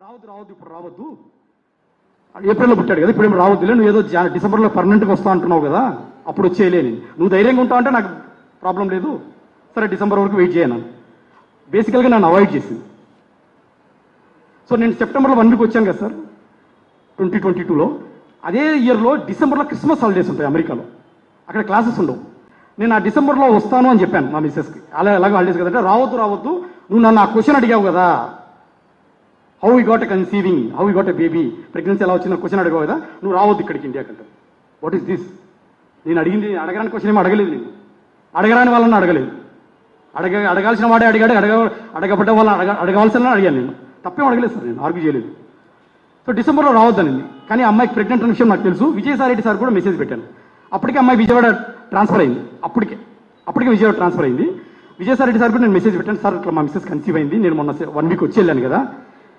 రావద్దు ఇప్పుడు రావద్దు, ఏప్రిల్లో పుట్టాడు కదా, ఇప్పుడు ఏం రావద్దులే, నువ్వు ఏదో డిసెంబర్లో పర్మనెంట్గా వస్తా అంటున్నావు కదా, అప్పుడు వచ్చేయలేని, నువ్వు ధైర్యంగా ఉంటావు అంటే నాకు ప్రాబ్లం లేదు, సరే డిసెంబర్ వరకు వెయిట్ చేయను. బేసికల్గా నన్ను అవాయిడ్ చేసింది. సో నేను సెప్టెంబర్లో 1 వీక్ వచ్చాను కదా సార్ 2022లో. అదే ఇయర్లో డిసెంబర్లో క్రిస్మస్ హాలిడేస్ ఉంటాయి అమెరికాలో, అక్కడ క్లాసెస్ ఉండవు. నేను ఆ డిసెంబర్లో వస్తాను అని చెప్పాను మా మిస్సెస్కి. ఎలాగో హాలిడేస్ కదంటే రావద్దు, నువ్వు నన్ను ఆ క్వశ్చన్ అడిగావు కదా, how you got a conceiving, how you got a baby, pregnancy ఎలా వచ్చిన క్వశ్చన్ అడిగావు కదా, నువ్వు రావద్దు ఇక్కడికి ఇండియాకి అంటే. What is this? నేను అడిగింది అడగడానికి క్వశ్చన్ ఏమో అడగలేదు, నేను అడగరాని వాళ్ళని అడగలేదు, అడగాల్సిన వాడే అడిగాడు, అడగబడ్డ వాళ్ళని అడగాల్సిన అడిగాను, నేను తప్పేం అడగలేదు సార్, నేను ఆర్గ్యూ చేయలేదు. సో డిసెంబర్లో రావద్దనింది, కానీ అమ్మాయికి ప్రెగ్నెంట్ అనే విషయం నాకు తెలుసు. విజయసాయిరెడ్డి సార్ కూడా మెసేజ్ పెట్టాను. అప్పటికే అమ్మాయి విజయవాడ ట్రాన్స్ఫర్ అయింది, అప్పటికే విజయవాడ ట్రాన్స్ఫర్ అయింది. విజయసాయిరెడ్డి సార్ కూడా నేను మెసేజ్ పెట్టాను, సార్ ఇట్లా మా మిస్సెస్ కన్సీవ్ అయింది, నేను మొన్న 1 వీక్ వచ్చి వెళ్ళాను కదా,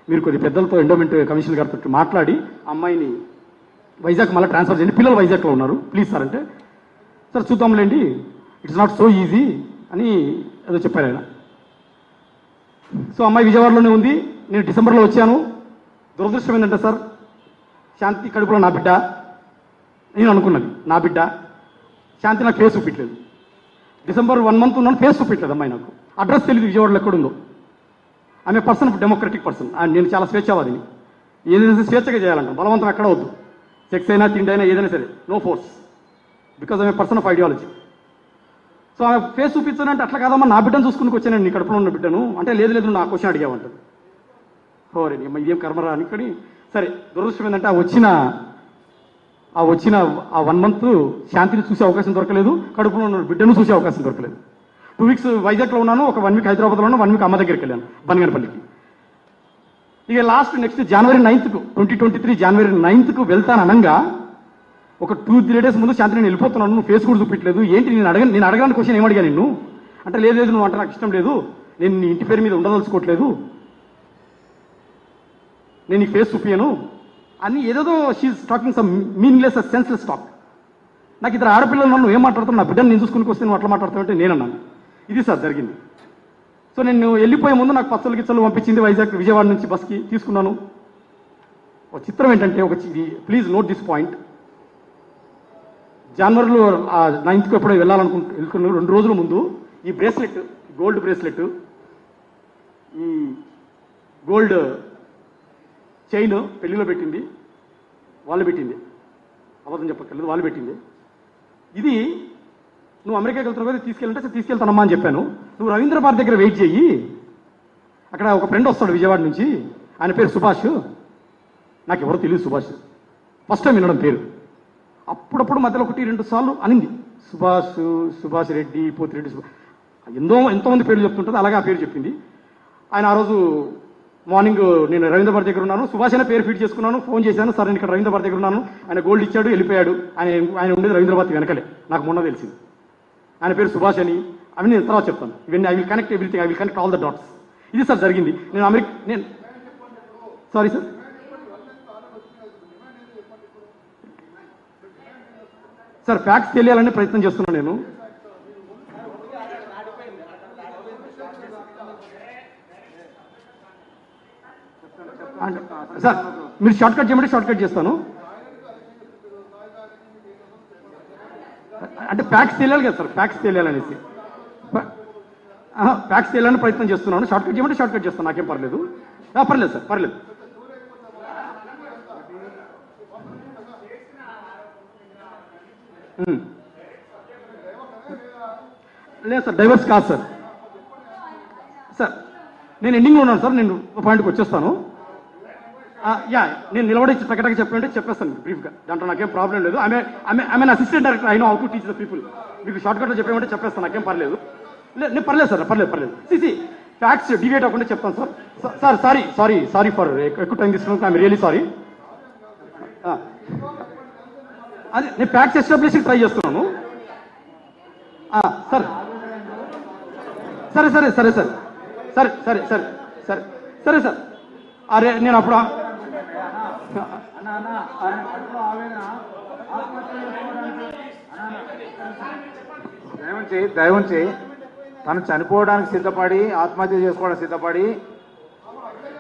మీరు కొద్ది పెద్దలతో ఎండోమెంట్ కమిషనర్ గారితో మాట్లాడి అమ్మాయిని వైజాగ్ మళ్ళీ ట్రాన్స్ఫర్ చేయండి, పిల్లలు వైజాగ్లో ఉన్నారు ప్లీజ్ సార్ అంటే, సార్ చూద్దాంలేండి, ఇట్స్ నాట్ సో ఈజీ అని ఏదో చెప్పారు ఆయన. సో అమ్మాయి విజయవాడలోనే ఉంది, నేను డిసెంబర్లో వచ్చాను. దురదృష్టం ఏంటంటే సార్, శాంతి కడుపులో నా బిడ్డ, నేను అనుకున్నది నా బిడ్డ, శాంతి నాకు ఫేస్ చూపించలేదు. డిసెంబర్ 1 మంత్ ఉన్నాను, ఫేస్ చూపించలేదు అమ్మాయి, నాకు అడ్రస్ తెలియదు విజయవాడలో ఎక్కడుందో. ఆమె పర్సన్ డెమోక్రటిక్ పర్సన్, నేను చాలా స్వేచ్ఛావాదిని, ఏదైనా స్వేచ్ఛగా చేయాలంట, బలవంతం ఎక్కడ వద్దు, సెక్స్ అయినా తిండి అయినా ఏదైనా సరే నో ఫోర్స్, బికాజ్ ఆమె పర్సన్ ఆఫ్ ఐడియాలజీ. సో ఆమె ఫేస్ చూపించానంటే అట్లా కాదమ్మా నా బిడ్డను చూసుకుని వచ్చాను, నీ కడుపులో ఉన్న బిడ్డను అంటే, లేదు నా క్వశ్చన్ అడిగామంటారు. ఓరే ఇదేం కర్మరా అనుకొని, సరే దురదృష్టం ఏంటంటే ఆ వచ్చిన 1 మంత్ శాంతిని చూసే అవకాశం దొరకలేదు, కడుపులో ఉన్న బిడ్డను చూసే అవకాశం దొరకలేదు. 2 వీక్స్ వైజాగ్లో ఉన్నాను, ఒక 1 వీక్ హైదరాబాద్లో ఉన్నాను, 1 వీక్ అమ్మ దగ్గరికి వెళ్ళాను బనగానపల్లికి. ఇక లాస్ట్ నెక్స్ట్ జనవరి 9కు 2023 జనవరి 9కు వెళ్తాను అనగా, ఒక 2-3 డేస్ ముందు శాంతి నేను వెళ్ళిపోతున్నాను, నువ్వు ఫేస్ కూడా చూపించలేదు, ఏంటి నేను అడగడానికి క్వశ్చన్ ఏమడిగా నిన్ను అంటే, లేదు నువ్వు అంటే నాకు ఇష్టం లేదు, నేను నీ ఇంటి పేరు మీద ఉండదలుచుకోవట్లేదు, నేను నీకు ఫేస్ చూపించను అని ఏదేదో she's talking some meaningless senseless talk. నాకు ఇద్దరు ఆడపిల్లలు నన్ను ఏం మాట్లాడుతాను, నా బిడ్డను నేను చూసుకుని వస్తే నువ్వు అట్లా మాట్లాడతావంటే నేనన్నాను. ఇది సార్ జరిగింది. సో నేను వెళ్ళిపోయే ముందు నాకు పచ్చలు గిచ్చలు పంపించింది విజయవాడ నుంచి బస్కి తీసుకున్నాను. ఒక చిత్రం ఏంటంటే, ప్లీజ్ నోట్ దిస్ పాయింట్, జనవరిలో 9కు ఎప్పుడో వెళ్తున్న 2 రోజుల ముందు ఈ బ్రేస్లెట్, గోల్డ్ బ్రేస్లెట్, ఈ గోల్డ్ చైన్ పెళ్లిలో పెట్టింది, వాళ్ళు పెట్టింది, అబద్ధం చెప్పక్కర్లేదు, వాళ్ళు పెట్టింది. ఇది నువ్వు అమెరికాకి వెళ్తున్నావు కదా, తీసుకెళ్ళంటే తీసుకెళ్తానమ్మా అని చెప్పాను. నువ్వు రవీంద్ర భారతి దగ్గర వెయిట్ చేయి, అక్కడ ఒక ఫ్రెండ్ వస్తాడు విజయవాడ నుంచి, ఆయన పేరు సుభాష్, నాకు ఎవరో తెలియదు సుభాష్, ఫస్ట్ టైం వినడం పేరు. అప్పుడప్పుడు మధ్యలో 1-2 సార్లు అనింది సుభాష్ రెడ్డి, పోతిరెడ్డి, ఎంతోమంది పేర్లు చెప్తుంటుంది, అలాగే ఆ పేరు చెప్పింది. ఆయన ఆ రోజు మార్నింగ్ నేను రవీంద్ర భారతి దగ్గర ఉన్నాను, సుభాష్ అయినా పేరు ఫీడ్ చేసుకున్నాను, ఫోన్ చేశాను, సార్ నేను ఇక్కడ రవీంద్ర భారతి దగ్గర ఉన్నాను, ఆయన గోల్డ్ ఇచ్చాడు వెళ్ళిపోయాడు, ఆయన ఉండేది రవీంద్ర భారతి వెనకలే, నాకు మొన్న తెలిసింది ఆయన పేరు సుభాష్ అని. అవి నేను తర్వాత చెప్తాను, ఇవన్నీ I will connect everything, I will connect all the dots. ఇది సార్ జరిగింది. నేను సారీ సార్ ఫ్యాక్ట్స్ తెలియాలని ప్రయత్నం చేస్తున్నాను నేను. సార్ మీరు షార్ట్ కట్ చేయమంటే షార్ట్ కట్ చేస్తాను. అంటే ఫ్యాక్ట్స్ తెలియాలి కదా సార్, ఫ్యాక్ట్స్ తెలియాలనేసి ఫ్యాక్ట్స్ తెలియాలని ప్రయత్నం చేస్తున్నాను. షార్ట్ కట్ చేయమంటే షార్ట్ కట్ చేస్తాను, నాకేం పర్లేదు. పర్లేదు సార్, పర్లేదు. లేదు సార్, డైవర్స్ కాదు సార్. సార్ నేను ఎండింగ్లో ఉన్నాను సార్, నేను పాయింట్కి వచ్చేస్తాను. నేను నిలబడి టకటక చెప్పంటే చెప్పేస్తాను బ్రీఫ్గా, దాంట్లో నాకేం ప్రాబ్లం లేదు. ఆమె assistant director, I know how to teach the people. మీకు షార్ట్ కట్లో చెప్పేమంటే చెప్పేస్తాను, నాకేం పర్లేదు. నేను పర్లేదు సార్, పర్లేదు. సిసి ఫ్యాక్ట్స్ డివేట్ అవ్వకుండా చెప్తాను సార్. సారీ ఫర్ ఎక్కువ టైం తీసుకున్నాను, ఐఎమ్ రియలీ సారీ. అదే నేను ఫ్యాక్ట్స్ ఎస్టాబ్లిష్ ట్రై చేస్తున్నాను సార్. సరే సార్. అరే నేను అప్పుడు దయవుంచి తను చనిపోవడానికి సిద్ధపడి, ఆత్మహత్య చేసుకోవడానికి సిద్ధపడి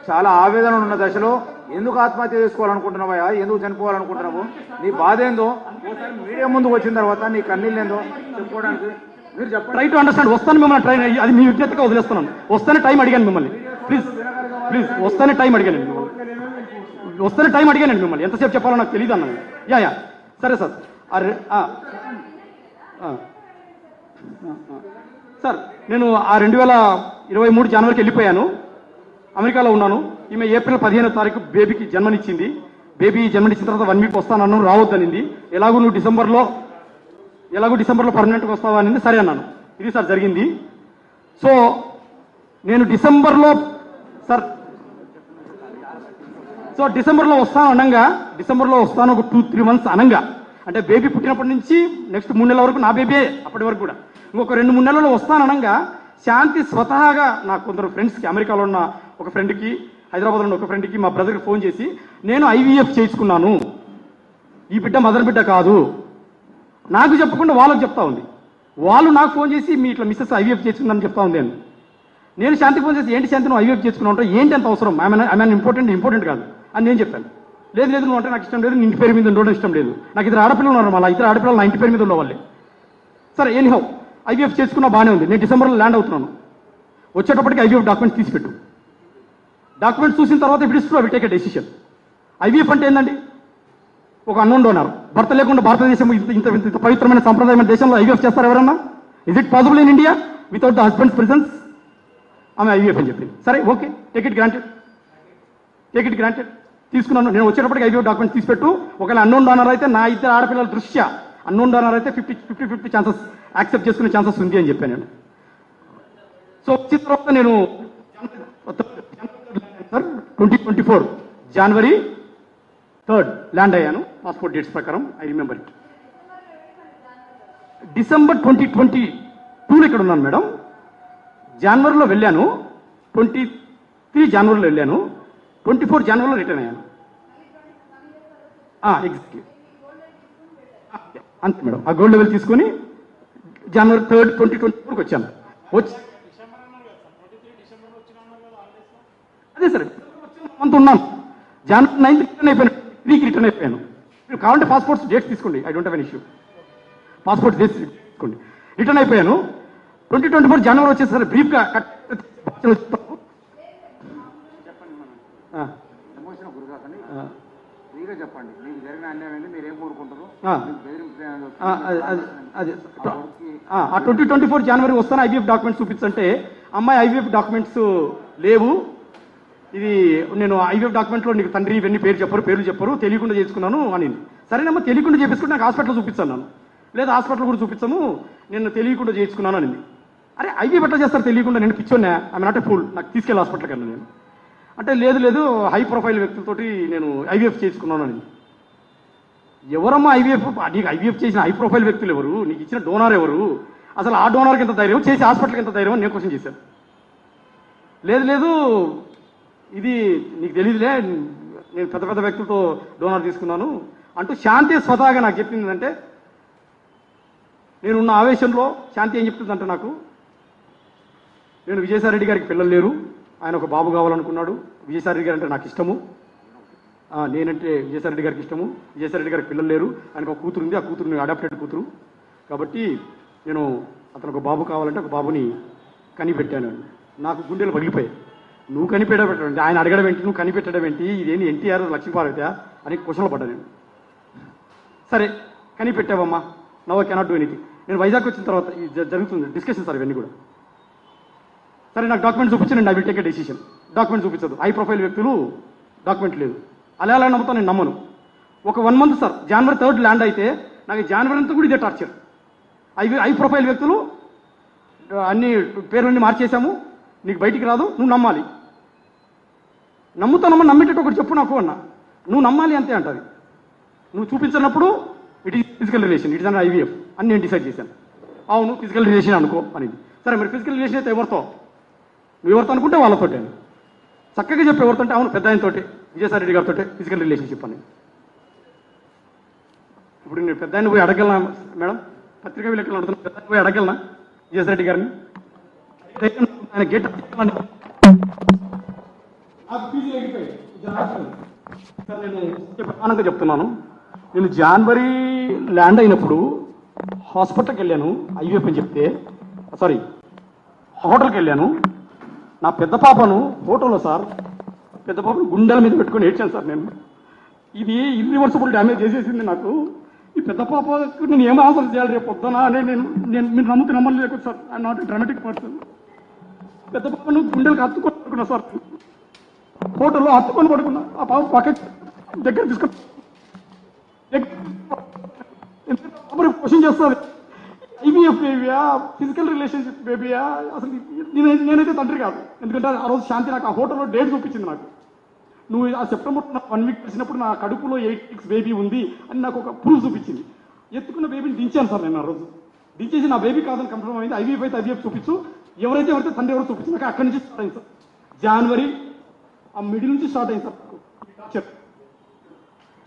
చాలా ఆవేదన ఉన్న దశలో ఎందుకు ఆత్మహత్య చేసుకోవాలనుకుంటున్నావా, ఎందుకు చనిపోవాలనుకుంటున్నావు, నీ బాధ ఏందో ఒకసారి మీడియా ముందుకు వచ్చిన తర్వాత నీ కన్నీళ్ళు ఏందో చెప్పుకోవడానికి మీరు చెప్పండి. Try to understand. వస్తాను మిమ్మల్ని ట్రై, అది మీ విజ్ఞతగా వదిలేస్తున్నాను. వస్తానే టైం అడిగాను మిమ్మల్ని, ప్లీజ్ ప్లీజ్ వస్తానే టైం అడిగాను మిమ్మల్ని, వస్తానే టైం అడిగానండి మిమ్మల్ని. ఎంతసేపు చెప్పాలో నాకు తెలియదు అన్నాను. యా సరే సార్. అరే సార్ నేను ఆ 2023 జనవరికి వెళ్ళిపోయాను, అమెరికాలో ఉన్నాను. ఈమె ఏప్రిల్ 15వ తారీఖు బేబీకి జన్మనిచ్చింది. బేబీ జన్మనిచ్చిన తర్వాత 1 వీక్ వస్తానన్నాను, రావద్దనింది. ఎలాగో నువ్వు డిసెంబర్లో పర్మనెంట్గా వస్తావా అనింది. సరే అన్నాను. ఇది సార్ జరిగింది. సో నేను డిసెంబర్లో వస్తాను అనంగా, డిసెంబర్లో వస్తాను ఒక 2-3 మంత్స్ అనంగా, అంటే బేబీ పుట్టినప్పటి నుంచి నెక్స్ట్ 3 నెలల వరకు నా బేబీ, అప్పటి వరకు కూడా ఇంకొక 2-3 నెలల్లో వస్తాను అనంగా శాంతి స్వతహాగా నాకు కొందరు ఫ్రెండ్స్కి, అమెరికాలో ఉన్న ఒక ఫ్రెండ్కి, హైదరాబాద్లో ఉన్న ఒక ఫ్రెండ్కి, మా బ్రదర్కి ఫోన్ చేసి నేను IVF చేయించుకున్నాను, ఈ బిడ్డ మదర్ బిడ్డ కాదు, నాకు చెప్పకుండా వాళ్ళకి చెప్తా ఉంది. వాళ్ళు నాకు ఫోన్ చేసి మీ ఇట్లా మిస్సెస్ IVF చేసుకుందని చెప్తా ఉంది అని. నేను శాంతికి ఫోన్ చేసి ఏంటి శాంతి నువ్వు IVF చేసుకున్నావు అంటే ఏంటి అంత అవసరం, ఐ ఇంపార్టెంట్ కాదు అని నేను చెప్పాను. లేదు నువ్వు అంటే నాకు ఇష్టం లేదు, నీ ఇంటి పేరు మీద ఉండడం ఇష్టం లేదు, నాకు ఇద్దరు ఆడపిల్లలు ఉన్నారు, మళ్ళీ ఇద్దరు ఆడపిల్లలు నా ఇంటి పేరు మీద ఉండేవాళ్ళే. సరే ఎనీహౌ IVF చేసుకున్నా బాగానే ఉంది. నేను డిసెంబర్లో ల్యాండ్ అవుతున్నాను. వచ్చేటప్పటికి IVF డాక్యుమెంట్స్ తీసిపెట్టు. డాక్యుమెంట్స్ చూసిన తర్వాత ఇప్పుడు ఇస్తూ అవి టేక్ ఎ డెసిషన్. IVF అంటే ఏంటండి? ఒక అన్నోన్ డోనర్, భర్త లేకుండా భారతదేశం ఇంత పవిత్రమైన సంప్రదాయమైన దేశంలో IVF చేస్తారు ఎవరన్నా? Is it possible in India without the husbands presence? ఆమె IVF అని చెప్పింది. సరే ఓకే, టేక్ ఇట్ గ్రాంటెడ్. తీసుకున్నాను. నేను వచ్చేటప్పటికి IVF డాక్యుమెంట్స్ తీసిపెట్టు. ఒకవేళ అన్నోన్ డోనర్ అయితే నా ఇద్దరు ఆడపిల్లల దృష్ట్యా అన్నోన్ డోనర్ అయితే 50-50 ఛాన్సెస్ యాక్సెప్ట్ చేసుకునే ఛాన్సెస్ ఉంది అని చెప్పాను నేను. సో వచ్చిన తర్వాత నేను 2024 జనవరి 3rd ల్యాండ్ అయ్యాను పాస్పోర్ట్ డేట్స్ ప్రకారం. I remember it. డిసెంబర్ 2022 ఇక్కడ ఉన్నాను మేడం. జనవరిలో వెళ్ళాను, 23 జనవరిలో వెళ్ళాను, 24 జనవరిలో రిటర్న్ అయ్యాను. ఎగ్జాక్ట్లీ అంతే మేడం. ఆ గోల్డ్ లెవెల్ తీసుకొని జనవరి 3rd 2024కి వచ్చాను. అదే సార్ మంత్ ఉన్నాను. జనవరి 9th రిటర్న్ అయిపోయాను, 3కి రిటర్న్ అయిపోయాను. మీరు కావాలంటే పాస్పోర్ట్స్ డేట్స్ తీసుకోండి, I don't have an issue. Passport dates తీసుకోండి. రిటర్న్ అయిపోయాను. 2024 జనవరి వచ్చేసరి బ్రీఫ్గా చెప్పండి. మీకు జరిగిన అన్యాయం మీరు ఏం కోరుకుంటారు? 2024 జనవరి వస్తాను IVF డాక్యుమెంట్స్ చూపించంటే అమ్మాయి IVF డాక్యుమెంట్స్ లేవు, ఇది నేను IVF డాక్యుమెంట్లో నీకు తండ్రి ఇవన్నీ పేర్లు చెప్పరు, తెలియకుండా చేసుకున్నాను అనింది. సరేనమ్మా, తెలియకుండా చేపించుకుంటే నాకు హాస్పిటల్లో చూపించాను. లేదా హాస్పిటల్ కూడా చూపించాము, నేను తెలియకుండా చేయించుకున్నాను అనింది. అరే IVF ఎట్లా చేస్తారు తెలియకుండా? నేను పిచ్చోన్నా, ఐఎమ్ నాట్ ఏ ఫూల్, నాకు తీసుకెళ్ళి హాస్పిటల్కి వెళ్ళాను నేను అంటే లేదు హై ప్రొఫైల్ వ్యక్తులతోటి నేను IVF చేసుకున్నాను అని. ఎవరమ్మా IVF? నీకు IVF చేసిన హై ప్రొఫైల్ వ్యక్తులు ఎవరు? నీకు ఇచ్చిన డోనర్ ఎవరు? అసలు ఆ డోనర్కి ఎంత ధైర్యం, చేసి హాస్పిటల్కి ఎంత ధైర్యం అని నేను క్వశ్చన్ చేశాను. లేదు ఇది నీకు తెలియదులే, నేను పెద్ద వ్యక్తులతో డోనర్ తీసుకున్నాను అంటూ శాంతి స్వతహాగా నాకు చెప్పింది. అంటే నేనున్న ఆవేశంలో శాంతి ఏం చెప్తుందంటే, నాకు నేను విజయసాయిరెడ్డి గారికి పిల్లలు లేరు, ఆయన ఒక బాబు కావాలనుకున్నాడు. విజయసాయిరెడ్డి గారు అంటే నాకు ఇష్టము, నేనంటే విజయసాయిరెడ్డి గారికి ఇష్టము. విజయసాయిరెడ్డి గారికి పిల్లలు లేరు, ఆయనకు ఒక కూతురు ఉంది, ఆ కూతురుని అడాప్టెడ్ కూతురు. కాబట్టి నేను అతను ఒక బాబు కావాలంటే ఒక బాబుని కనిపెట్టాను. నాకు గుండెలు పగిలిపోయాయి. నువ్వు కనిపెట్టబెట్టండి, ఆయన అడగడం ఏంటి, నువ్వు కనిపెట్టడం ఏంటి, ఇదేంటి NTR లక్ష్మీపార్వతి అని క్వశ్చన్లో పడ్డా నేను. సరే కనిపెట్టావమ్మా, now I cannot do anything. నేను వైజాగ్ వచ్చిన తర్వాత జరుగుతుంది డిస్కషన్ సార్ ఇవన్నీ కూడా. సరే నాకు డాక్యుమెంట్ చూపించండి, I will take a decision. Document చూపించదు, హై ప్రొఫైల్ వ్యక్తులు, డాక్యుమెంట్ లేదు. అలా నమ్ముతాను, నేను నమ్మను. ఒక 1 మంత్ సార్, జనవరి 3rd ల్యాండ్ అయితే నాకు జనవరి అంతా కూడా ఇదే టార్చర్. హై ప్రొఫైల్ వ్యక్తులు అన్ని పేర్లన్నీ మార్చేశాము, నీకు బయటికి రాదు, నువ్వు నమ్మాలి. నమ్ముతానమ్మా, నమ్మేటట్టు ఒకటి చెప్పు నాకు అన్నా. నువ్వు నమ్మాలి అంతే అంటది. నువ్వు చూపించినప్పుడు it is physical relation, it is an IVF అని నేను డిసైడ్ చేశాను. అవును ఫిజికల్ రిలేషన్ అనుకో అనేది. సరే మరి ఫిజికల్ రిలేషన్ అయితే ఎవరితో? నువ్వు ఎవరితో అనుకుంటే వాళ్ళతోటే. చక్కగా చెప్పి ఎవరితో అంటే, అవును పెద్ద ఆయనతోటి, విజయసాయిరెడ్డి గారితో ఫిజికల్ రిలేషన్షిప్ అని. ఇప్పుడు నేను పెద్ద ఆయన పోయి అడగలనా మేడం? పత్రికా విలేకరులు అడుగుతున్నా, పెద్ద ఆయన పోయి అడగలనా విజయసాయిరెడ్డి గారిని? ఆయన గేట్ ఫీజు ఎగిపోయాయి. సార్ నేను ప్రధానంగా చెప్తున్నాను, నేను జనవరి ల్యాండ్ అయినప్పుడు హాస్పిటల్కి వెళ్ళాను, ఐవీఎఫ్ అని చెప్తే సారీ హోటల్కి వెళ్ళాను. నా పెద్ద పాపను హోటల్లో సార్ పెద్ద పాపను గుండెల మీద పెట్టుకొని ఏడ్చాను సార్. నేను ఇది ఇర్రివర్సిబుల్ డ్యామేజ్ చేసేసింది నాకు. ఈ పెద్ద పాపకు నేను ఏం ఆన్సర్ చేయాలి రేపు పొద్దున అని నేను మీరు నమ్మలేదు sir. I not dramatic person. పెద్ద పాపను గుండెలకు హత్తుకొని పడుకున్నా సార్. హోటల్లో హత్తుకొని పడుకున్నా. ఆ పాప పక్క దగ్గర తీసుకొని క్వశ్చన్ చేస్తారు, ఐవీఎఫ్ బేబీయా ఫిజికల్ రిలేషన్షిప్ బేబీయా? అసలు నేనైతే తండ్రి కాదు. ఎందుకంటే ఆ రోజు శాంతి నాకు ఆ హోటల్లో డేట్ చూపించింది. నాకు నువ్వు ఆ సెప్టెంబర్ 1 వీక్ వచ్చినప్పుడు నా కడుపులో 8 weeks బేబీ ఉంది అని నాకు ఒక ప్రూఫ్ చూపించింది. ఎత్తుకున్న బేబీని దించాను సార్ నేను. ఆ రోజు దించేసి నా బేబీ కాదని కన్ఫర్మ్ అయింది. ఐవీఎఫ్ అయితే ఐవీఎఫ్ చూపించు, ఎవరైతే తండ్రి ఎవరు చూపించు. నాకు అక్కడి నుంచి స్టార్ట్ అయింది సార్. జనవరి ఆ మిడిల్ నుంచి స్టార్ట్ అయింది సార్.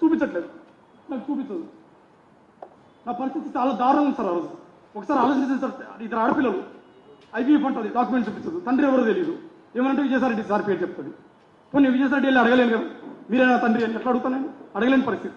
చూపించట్లేదు, నాకు చూపించదు. నా పరిస్థితి చాలా దారుణం ఉంది సార్. ఆ రోజు ఒకసారి ఆలోచించింది సార్. ఇద్దరు ఆడపిల్లలు, ఐవీఎఫ్ అంటుంది, డాక్యుమెంట్ చూపించదు, తండ్రి ఎవరో తెలియదు. ఏమంటే విజయసాయి రెడ్డి సార్ పేరు చెప్తుంది. కొన్ని విజయసాయి రెడ్డి వెళ్ళి అడగలేను కదా, మీరేనా తండ్రి అని ఎట్లా అడుగుతాను? నేను అడగలేని పరిస్థితి.